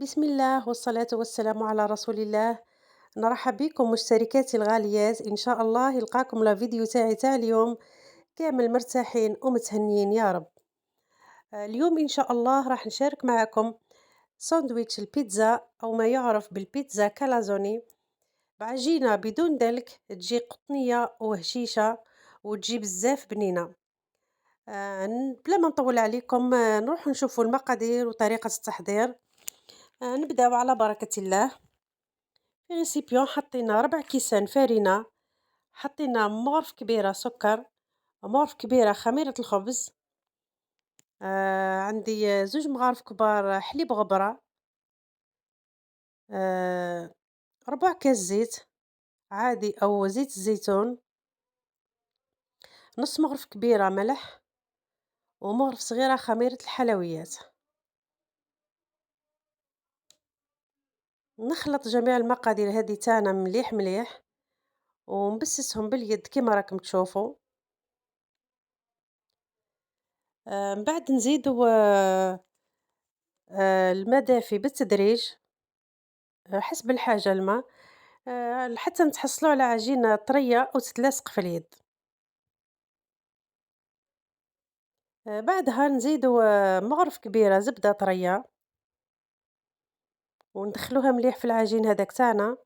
بسم الله والصلاة والسلام على رسول الله. نرحب بكم مشتركاتي الغاليات، إن شاء الله يلقاكم لا فيديو تاع اليوم كامل مرتاحين ومتهنيين يا رب. اليوم إن شاء الله راح نشارك معكم ساندويتش البيتزا أو ما يعرف بالبيتزا كالازوني بعجينة بدون دلك، تجي قطنية وهشيشة وتجي بزاف بنينة. بلا ما نطول عليكم، نروح نشوفوا المقادير وطريقة التحضير. نبداو على بركة الله. في ريسيبيون حطينا 4 كيسان فرينة، حطينا مغرف كبيرة سكر، مغرف كبيرة خميرة الخبز، عندي 2 مغارف كبار حليب غبرة، 4 كاس زيت عادي أو زيت الزيتون، نص مغرف كبيرة ملح، ومغرف صغيرة خميرة الحلويات. نخلط جميع المقادير هذه تاعنا مليح مليح، ونبسسهم باليد كيما راكم تشوفوا. من بعد نزيدو الماء دافي بالتدريج، حسب الحاجة الماء، لحتى نتحصلوا على عجينة طرية وتتلاصق في اليد. بعدها نزيدو مغرف كبيرة زبدة طرية، وندخلوها مليح في العجين هذاك تاعنا،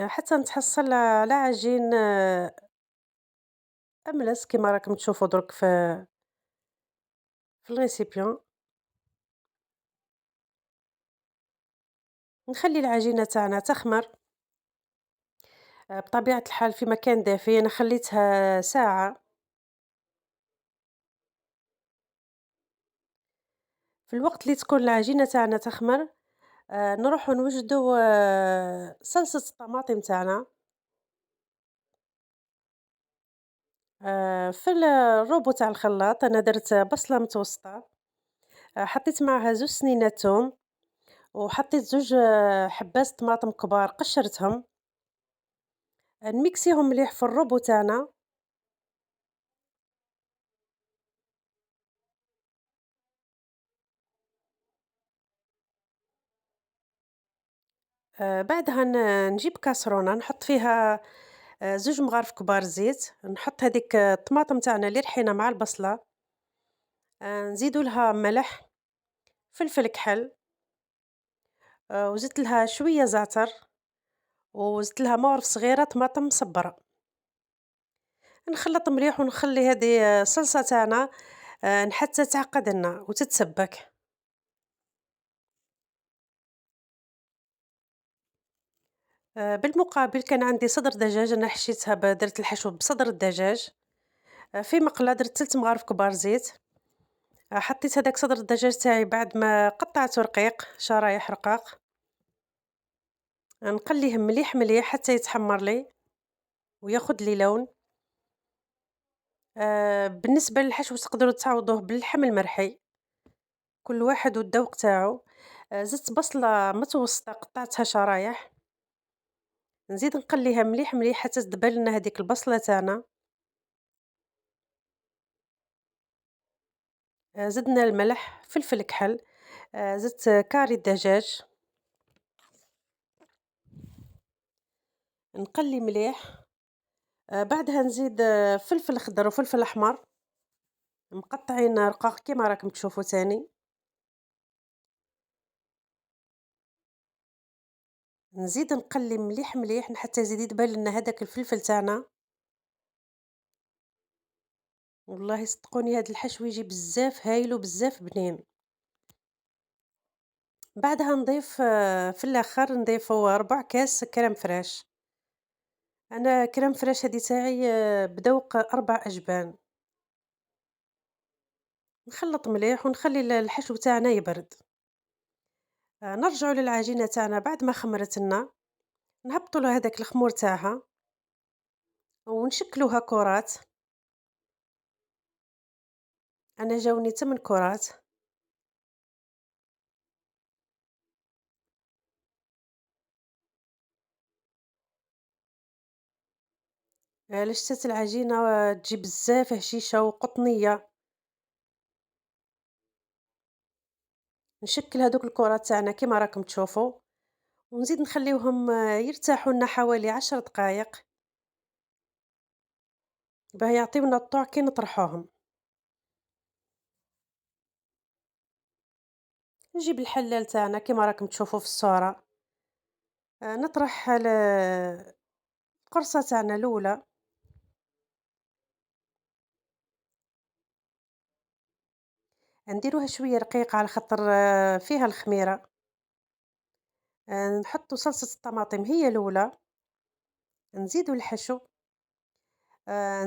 حتى نتحصل على عجين أملس كيما راكم تشوفوا درك في الريسيبيون. نخلي العجينة تاعنا تخمر، بطبيعة الحال في مكان دافي. أنا خليتها ساعة. في الوقت اللي تكون العجينة تاعنا تخمر، نروحو نوجدو صلصة الطماطم تاعنا. في الروبو تاع الخلاط أنا درت بصلة متوسطة، حطيت معاها 2 سنينات توم، وحطيت 2 حبات طماطم كبار قشرتهم، نميكسيهم مليح في الروبو تاعنا. بعدها نجيب كاسرونة نحط فيها 2 مغارف كبار زيت، نحط هاذيك الطماطم تاعنا اللي رحينا مع البصلة، نزيدو لها ملح، فلفل كحل، وزدت لها شوية زعتر، وزدت لها مغرف صغيرة طماطم مصبرة. نخلّط مليح ونخلّي هذه الصلصة تاعنا حتى تعقد لنا وتتسبّك. بالمقابل كان عندي صدر دجاج، أنا حشيتها درت الحشو بصدر الدجاج. في مقلة درت 3 مغارف كبار زيت، حطيت هذاك صدر الدجاج تاعي بعد ما قطعته رقيق شرايح رقاق، نقليه مليح مليح حتى يتحمر لي وياخد لي لون. بالنسبة للحشو تقدروا تعوضوه باللحم المرحي، كل واحد والذوق تاعو. زدت بصلة متوسطة قطعتها شرايح، نزيد نقليها مليح مليح حتى تدبل لنا هذيك البصلة تاعنا. زدنا الملح، فلفل كحل، زدت كاري الدجاج، نقلي مليح. بعدها نزيد فلفل خضر وفلفل أحمر مقطعين رقاق كيما راكم تشوفوا تاني. نزيد نقلي مليح مليح حتى يزيد يدبل لنا هذاك الفلفل تاعنا. والله صدقوني هاد الحشو يجي بزاف هايل وبزاف بنين. بعدها نضيف في الآخر نضيفو 4 كاس كريم فريش. أنا كريم فريش هادي تاعي بذوق 4 أجبان. نخلّط مليح ونخلّي الحشو تاعنا يبرد. نرجعوا للعجينة تاعنا بعد ما خمرت لنا، نهبطوا لها هذاك الخمور تاعها ونشكلوها كرات. أنا جاوني 8 كرات. لشتات العجينة تجي بزاف هشيشة وقطنية. نشكل هادوك الكرات تاعنا كيما راكم تشوفوا، ونزيد نخليوهم يرتاحوا لنا حوالي 10 دقايق باه يعطيونا الطوع كي نطرحوهم. نجيب الحلال تاعنا كيما راكم تشوفوا في الصورة، نطرح القرصة تاعنا الأولى، نديروها شوية رقيقة على خاطر فيها الخميرة، نحطوا صلصة الطماطم هي الأولى، نزيدو الحشو،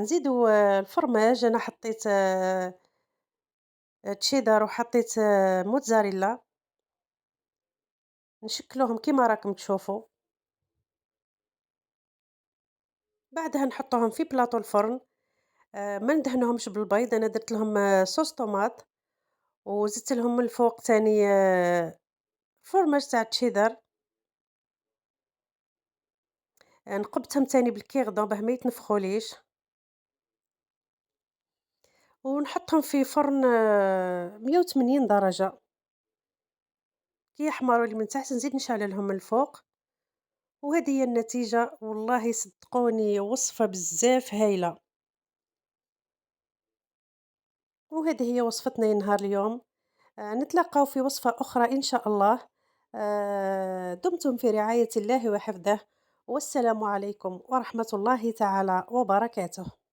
نزيدو الفرماج، أنا حطيت تشيدر وحطيت موتزاريلا، نشكلوهم كيما راكم تشوفوا، بعدها نحطوهم في بلاطو الفرن، ما ندهنهمش بالبيض، أنا درت لهم صوص طوماط، وزدت لهم من الفوق تاني فرماج تاع تشيدر، نقبتهم تاني بالكيغدون باه ما يتنفخوليش، ونحطهم في فرن 180 درجة، كي يحمروا لي من تحت نزيد نشعللهم من الفوق، وهذه هي النتيجة، والله صدقوني وصفة بزاف هايلة، وهذه هي وصفتنا لنهار اليوم، نتلاقاو في وصفة أخرى إن شاء الله، دمتم في رعاية الله وحفظه، والسلام عليكم ورحمة الله تعالى وبركاته.